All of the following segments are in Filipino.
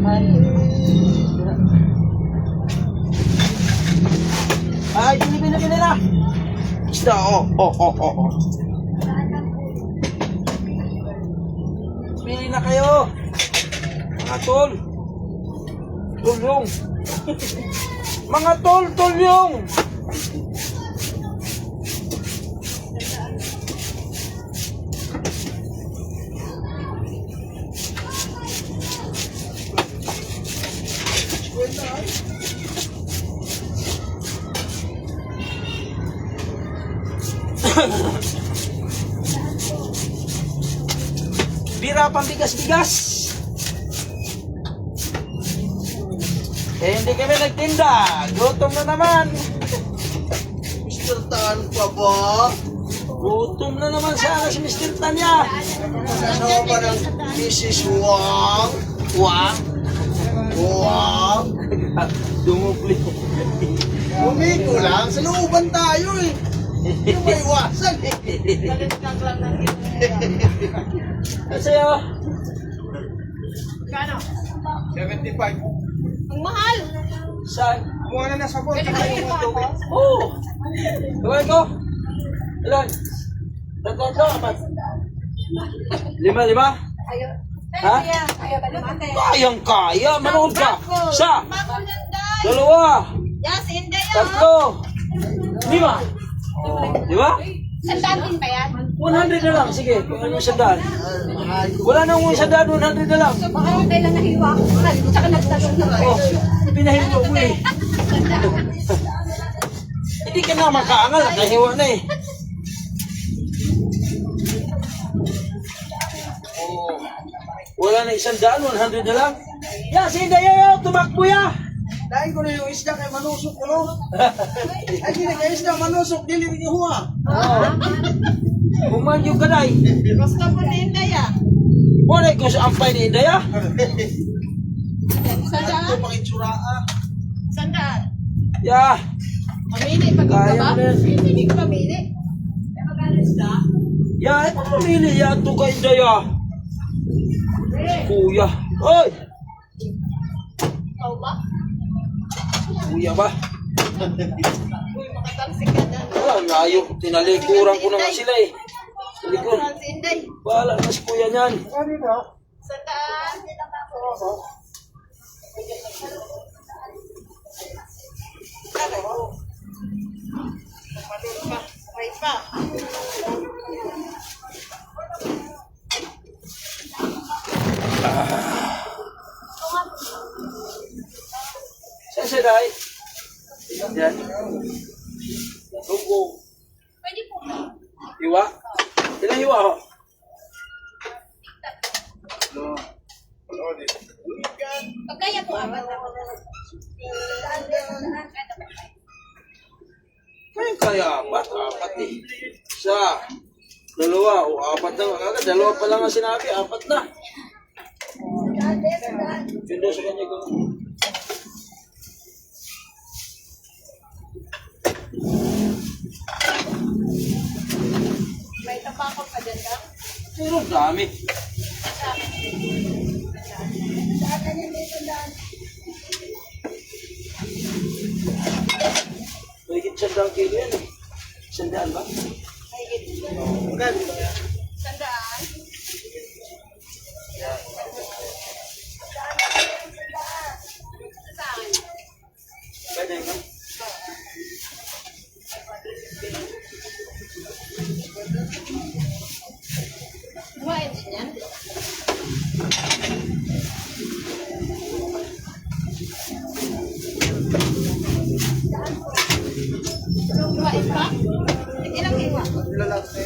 Ay, bili na. Isda, oh. Bili na kayo. Mga tol. Tulyong. Mga tol, tulyong. Bira pang bigas-bigas. Hindi kami nagtinda. Gutom na naman. Mr. Tan pa ba? Gutom na naman sana si Mr. Tanya. Kasama pa ng Mrs. Wang? Wang. Dumupli. Bumiko lang, sa looban tayo eh. Hindi mo iwasan eh. Ano sa'yo? Kano? 75. Ang mahal! Saan? Kumuha na na sabon. Oo. Gawin ko. Ilan? Tatlo, apat. Lima? Ayaw. Ha? Ayaw ba naman? Kayang-kaya. Manood ka. Isa. Bakul ng day! Dalawa. Yes, hindi yun. Tatlo. Lima. Di ba? Sandaan din ba yan? 100 na lang. Sige, kung ano yung sandaan. Wala nang yung sandaan, 100 na lang. Baka yung tayo lang nahiwa. Tsaka nagtanong na ba? Oh, pinahilo mo eh. Hindi ka na makaangal. Nakahiwa na eh. Oh, wala na isang daan, 100 na lang. Ya, si Dayo, tumakbo ya. Dahil ko na yung isda kay manusok ko no. Ay, hindi kay isda manusok, dili ni huwa. Kuman yung kanay. Gusto mo na yung daya. Wala ko sa ampay ni Daya. Sandaan? Ito pangitsura ah. Sandaan? Ya. Pamili, pag Kaya ito ba? mo na. Hindi ko pamili. Kaya mag-alis na? Ya, ito pamili ya to kay Daya. Kuya. Oy! Ikaw ba? Kuya ba? Uy, makatalsik ka na. Wala, layo. Tinalikuran ko naman sila eh. Talikon. Si Inday. Bahala na si kuya niyan. Ano ba? Sandaan? Padul pa. May pa. Saan siya dahil? Yan. Tungkong. Pwede po. Hiwa? Ilang hiwa ho? Pagkaya po apat na. Kaya apat. Apat eh. Isa. Dalawa. O apat na. Agad. Dalawa pa lang ang sinabi. Apat na. Yun daw sa kanya kung... May tapakot ka dyan lang? Pero dami. May sandang kilo yan eh. Sandaan ba? Maganda. Sandaan? Saan? Pwede ka? Kumain din yan? Kumain pa? Ilang iwa? Lalaki.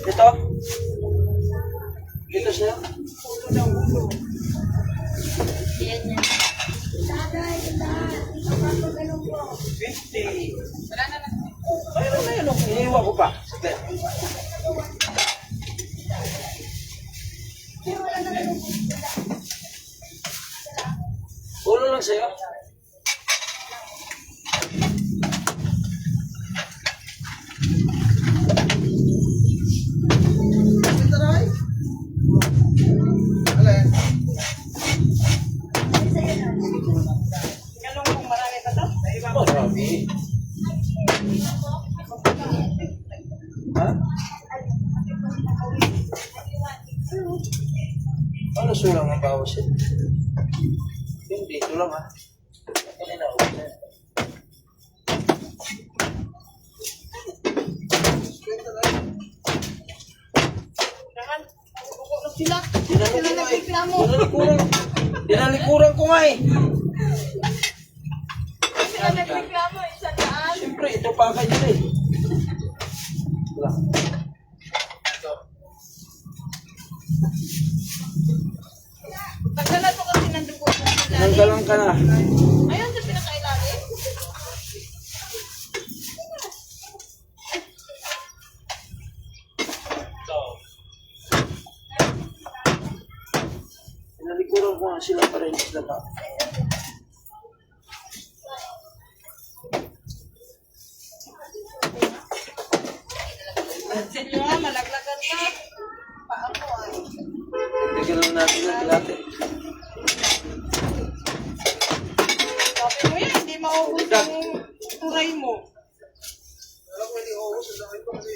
Ito? Ito siya? Yan yan. 50. Wala na lang. Mayroon na yun. Iniiwa ko pa. Saglit. Ulo lang sa'yo. puso lang ang bawas yun. Yung dito lang ha. Kanina ako siya. Dahan, mabubuko na sila. Dinali Sila ko nga eh. nagreklamo. Dinalikuran ko nga eh. Sila nagreklamo, 100. Siyempre, ito pa kayo eh. Wala. Tanggalan mo kasi ng dugo mo sa ilalim. Nanggalang ka na. Ayun sa pinakailalim. Dinalikuran ko nga sila pa rin sila pa. Senyo, malaglagan ka. Paano ay? Bigyan lang natin ng pilate. Sabi mo yan, hindi maubos yung turay mo. Alam ko hindi ako sa akin pa kasi.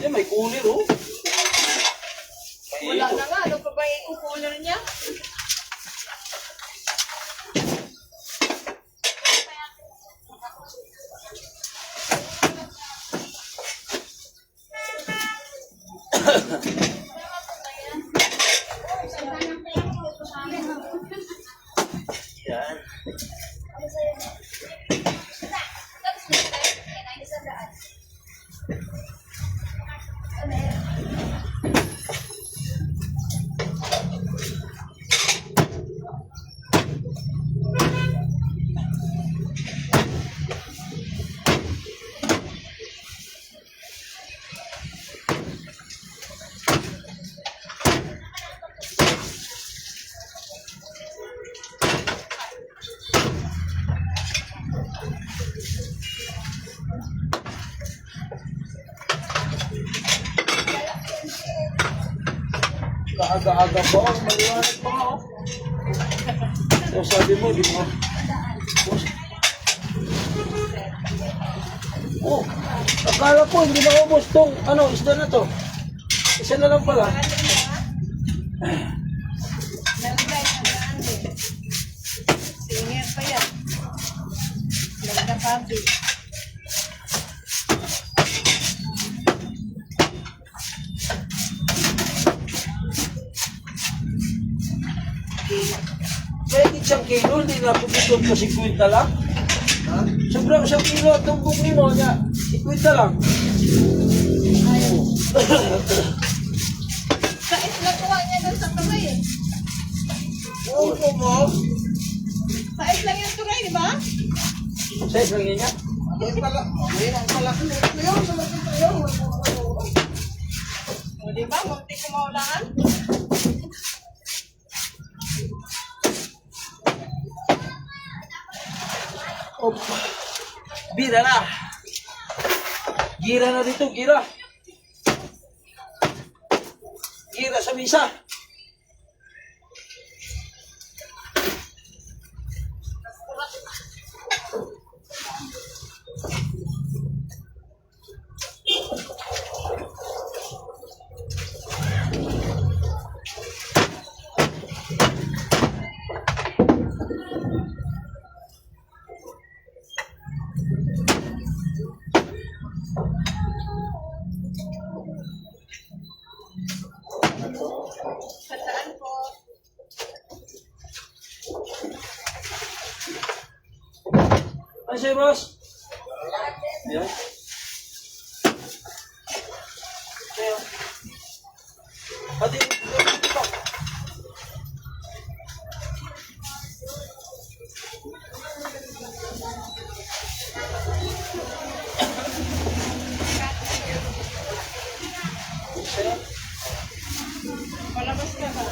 Eh, may cooler oh. Wala na nga, ano pa ba yung cooler niya? Yan. Aga-aga pa ako, maliwanag pa nga oh. So sabi mo, di mo. Oh, akala ko hindi na ubos tong ano, isda na to. Isa na lang pala. Nalagay na daan din. Senior pa yan. Nagkapabi. Pwede siyang kilo, hindi na pagkitog pa 50 lang. Sobrang siyang kilo at tumbong ni mo niya, 50 lang. Sa isla kuha niya doon sa turay eh. Oo mo. Sa isla yung turay, di ba? Size lang niya. Ayun pala. Ayun ang pala. Ayun, sa mga tayo. O di ba, munti ko maulaan. Oh. Bira na. Gira na dito, gira. Gira sa misa. Saan po? Ano sa'yo, boss? Yan. Sa'yo. Pati, ito. Sa'yo. Palabas ka ba?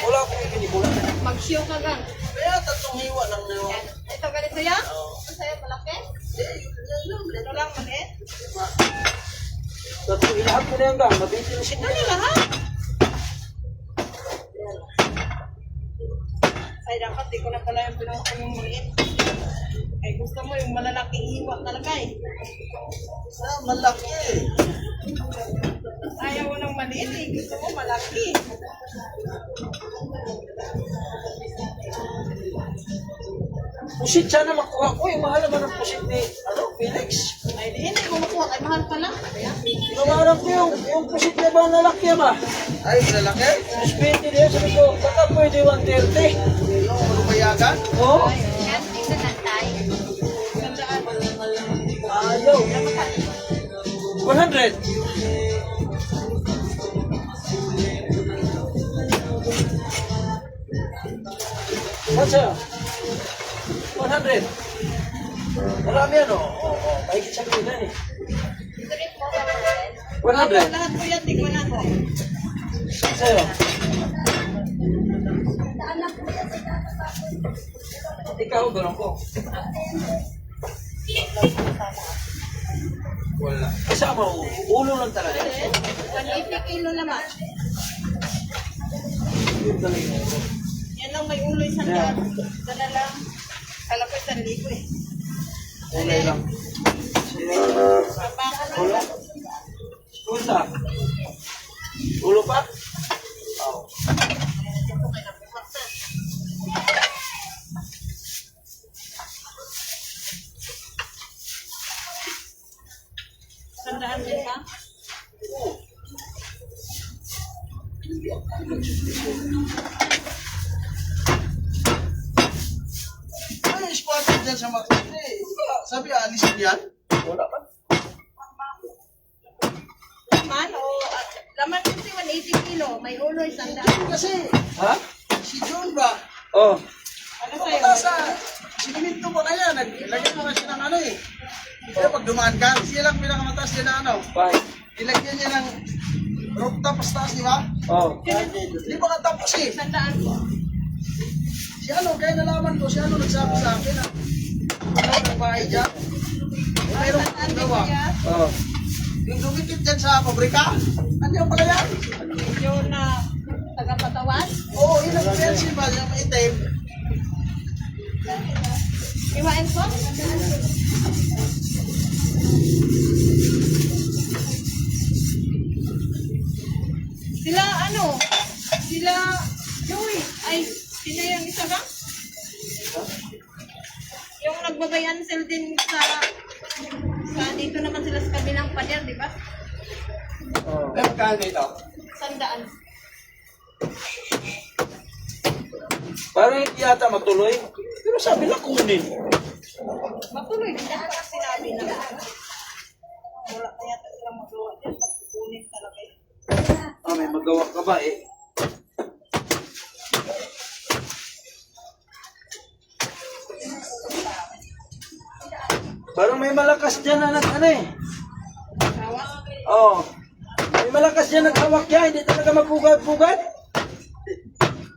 Wala akong ibinibulan. Mag-show ka gang. Kaya tatlong hiwa lang na yun. Ito ganito yan? Ito sa'yo malaki? Ito lang maliit? Tapos ilahat mo na yung gang, mabiti na siya. Ano lahat? Ay, dapat di ko na pala yung pinuha yung maliit. Ay, gusto mo yung malalaking iwa talaga eh. Ah, malaki. Ayaw mo ng maliit eh. Gusto mo malaki. Pusit sana makuha ko. Mahal naman ang pusit ni Felix. Ay, di hindi ko makuha. Ay, mahal pala. Namarap ko yung pusit na ba lalaki ba? Ay, malalaki. Mas 20 din. Sabi ko, baka pwede 130. Ano bayagan? Oo. Sandaan. Ayaw. 100. What's up? 100. Marami yan, oh. Oo, mahigit sa kanya eh. 100. Lahat ko yan, tingnan natin. Sa'yo. Ikaw, gano'n ko. Wala. Kasama, ulo lang talaga. 180 kilo naman. Yun talaga. Yan lang may ulo isang daan. Dala lang. Kala ko 1,000 eh. Ulay lang. Baka na Ulo? lang. Punta. Ulo pa? Oo. Sandaan din ka? Ay, spotted dyan sa makita eh. Sabi, alisin yan. Wala pa. Laman o laman kasi 180 kilo. May ulo isang daan. Kasi, Ha? si John ba? Oh. Ano sa'yo? Pumunta sa siniminto pa kaya, naglagyan mo kasi ng ano eh. Kaya pag dumaan ka, siya lang pinakamataas din na ano. Bye. Ilagyan niya ng rooftop pas taas, di ba? Oh. Di ba katapos eh? Isang daan ko. Si ano, kaya nalaman ko, si ano nagsabi sa akin na ano ng bahay dyan. Mayroong Sandaan din gawa. kaya. Oh. Yung dumikit dyan sa pabrika, ano pala yan? Medyo na tagapatawan. Oo, yun ang pencil ba, yung itim. Iwain ko? Sila ano? Sila Joey. Ay, sila yung isa ba? Yung nagbabayan sila din sa dito naman sila sa kabilang pader, di ba? Oh. Eh, magkano ito? Sandaan. Parang hindi yata matuloy. Pero sabi lang kunin. Matuloy, hindi pa kasi sinabi na. Wala kaya silang magawa dyan. Kukunin talaga yun. Ah, may magawa ka ba eh? Parang may malakas dyan na ano eh. Hawa. Oo. May malakas dyan naghawak yan. Hindi talaga magpugad-pugad.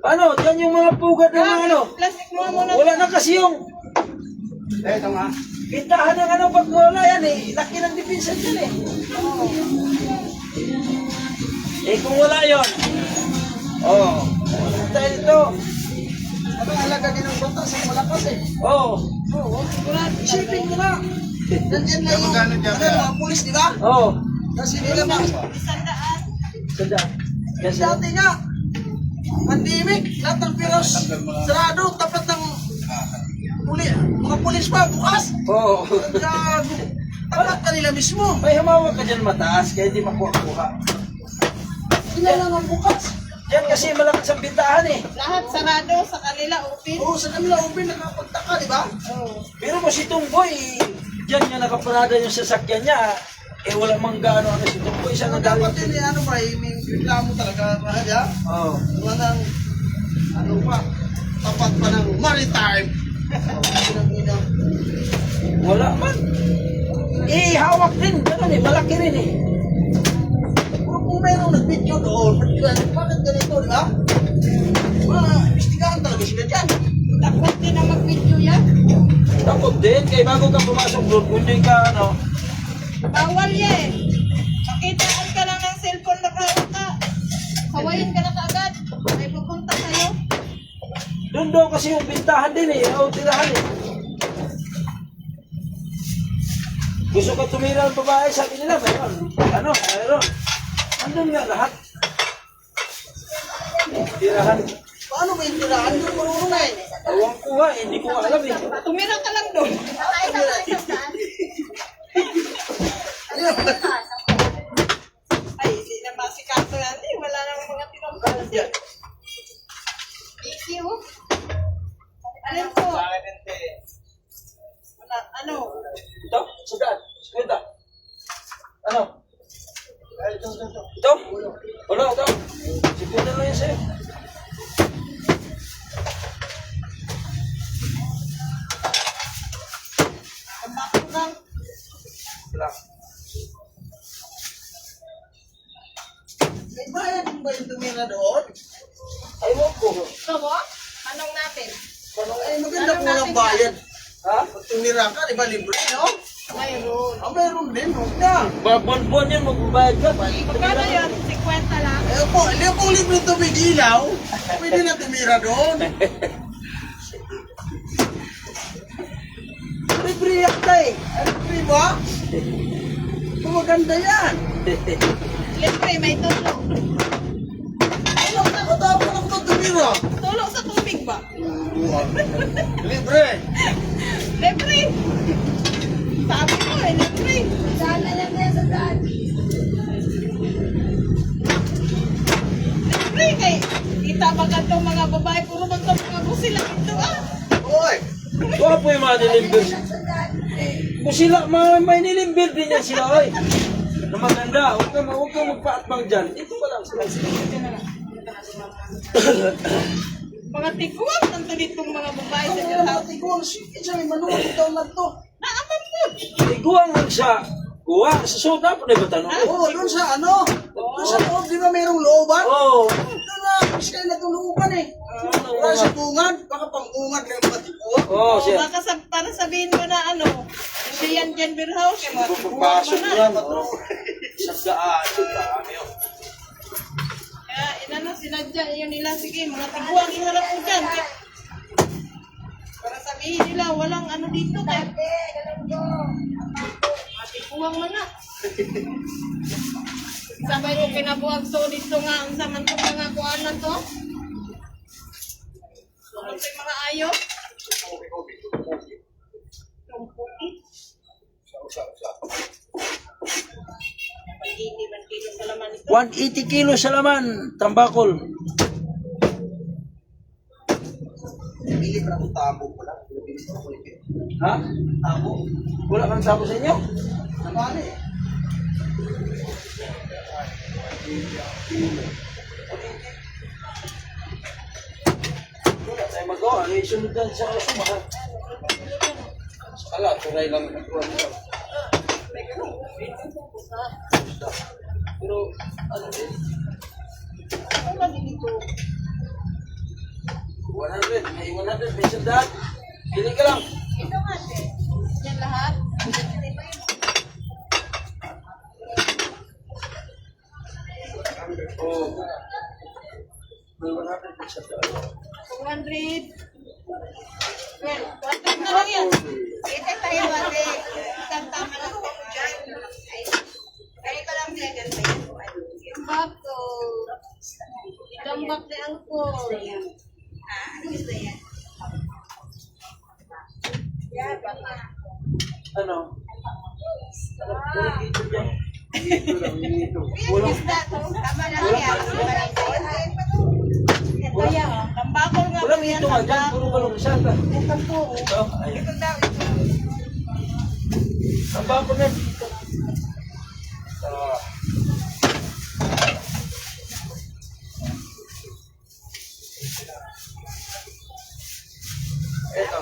Paano? Diyan yung mga pugad ng mga ano. Plastic mo muna. Wala na kasi yung Eh, ito nga. pintahan ng ano pag wala yan eh. Laki ng depensa dyan eh. Eh kung wala yun. Oo. Tayo dito. Ano ang halaga din ng batas ang malakas eh. Oo. Oo, sigurado. Isipin mo na. Nandiyan na yung mga pulis, di ba? Oo. Kasi nila ba? Sandaan. Sada. Yes, sir. Dati nga, pandemic, lahat ng piros, sarado, tapat ng mga pulis pa, bukas. Oo. Gago. Tapat ka nila mismo. May humawak ka dyan mataas kaya hindi makuha-kuha. Sila lang ang bukas. Diyan kasi malakas ang bintahan eh. Lahat sarado sa kanila open. Oo, sa kanila open, nakapagtaka, di ba? Pero kung si Tungboy, diyan nga nakaparada yung sasakyan niya, eh wala mang gaano ano si Tungboy. Siya Ano na dapat galing. din, ano ba, may reklamo talaga, mahal ya? Oo. Mga ng, ano pa, tapat pa ng maritime. Inang-inang. Wala man. Eh, hawak din. Ganun eh. Malaki rin eh. Pero kung mayroong nag-video doon, bakit ganito, di ba? Mga imbestigahan talaga sila dyan. Takot din ang mag-video yan. Takot din. Kaya bago ka pumasok doon, kung hindi ka ano, Bawal yan. Makitaan ka lang ng cellphone na ka. Kawain ka na kaagad. May pupunta sa'yo. doon daw kasi yung bintahan din eh. O, tirahan eh. Gusto ka tumira ng babae, sabi nila, mayroon. Ano, mayroon. Andun nga lahat. Tirahan. Paano may tirahan yung marunong na eh? Awang ko nga, hindi ko alam eh. Tumira ka lang doon. Ay, hindi na masikaso yan eh. Wala namang mga tinumpal. Busy oh. Alin po? Wala, ano? Ito? Sagad? Sagad? Ano? Ito? Wala, ito. Sipunan lang yan sa'yo. Tambako lang. Wala. May bayad ba yung tumira doon? Ayaw ko. Ito mo? Anong natin? Ay, maganda po ng bayad. Ha? Pag tumira ka, di ba libre, no? Mayroon. Ah, mayroon din, huwag na. Babon-bon yan, magbabayad ka. Magkano yun? 50 lang? Eh po, hindi po libre tubig ilaw. Pwede na tumira doon. Libre yan, tay. Libre ba? Oh, maganda yan. Libre, may tulong. Alam na, katapos lang ito tumira. Tulong sa tubig ba? Libre. Libre! Sabi ko eh, libre. Sana lang yan sa daan. Libre kay kita ba ka itong mga babae, puro magkapungago sila ito ah. Oy, Kuha po yung mga nilimbir. Kung sila, may nilimbir din yan sila, oy. Na maganda, huwag kang magpaatbang dyan. Ito pa lang sila. Mga tikuang nanto ditong mga babae sa ang jail mga house. tigong, sige siya, may manuot ito na ito. Naaman po. Iguang lang siya. Kuha, sa soda po na ba tanong? Oo, doon sa ano? Doon sa loob, di ba mayroong looban? Oo. Doon na, kasi kayo natulungan eh. Wala sa bungad, baka pang bungad lang yung mga tigong. Oo, siya. Baka para sabihin mo na ano, siya yan dyan beer house. Papasok yan. Sa daan. Dami yun. Kaya inano, sinadya yun nila, sige, mga tiguang iharap mo dyan. Para sabihin nila, walang ano dito kaya. Mga tiguang mo na. Sabay ko kinabuhag so dito nga, ang saman ko mga kuhaan na to. Ano sa mga ayo? Pag-ini man kilo sa laman ito. 180 kilos sa laman, tambakol. Pili pa ng tabo pala. Ha? Tabo? Wala kang tabo sa inyo? Naman eh. Wala tayo magawa. Ano yung sunod lang sa kasumahan? Sakala, turay lang. Pero, ano din? Ano ba dito? 100. May 100. May sandaan. Pili ka lang. Ito nga, yan lahat. Oo. May 100. May sandaan. 200. Well, 100 na lang yan. Ito tayo, ate. Isang tama lang ako dyan. Kaya ka lang siya dyan ba yan? Bako. Itambak na ang ko. Ano gusto yan? Yan, baka. Ano? Walang dito dyan. Dito lang, dito. Walang isda to. Tama lang yan. Ito yan. Tambakol nga. Walang dito nga dyan. Puro kalong sata. Ito po. Ito. Ayun. Ito daw. Ito. Tambakol na dito. Ah. Ito.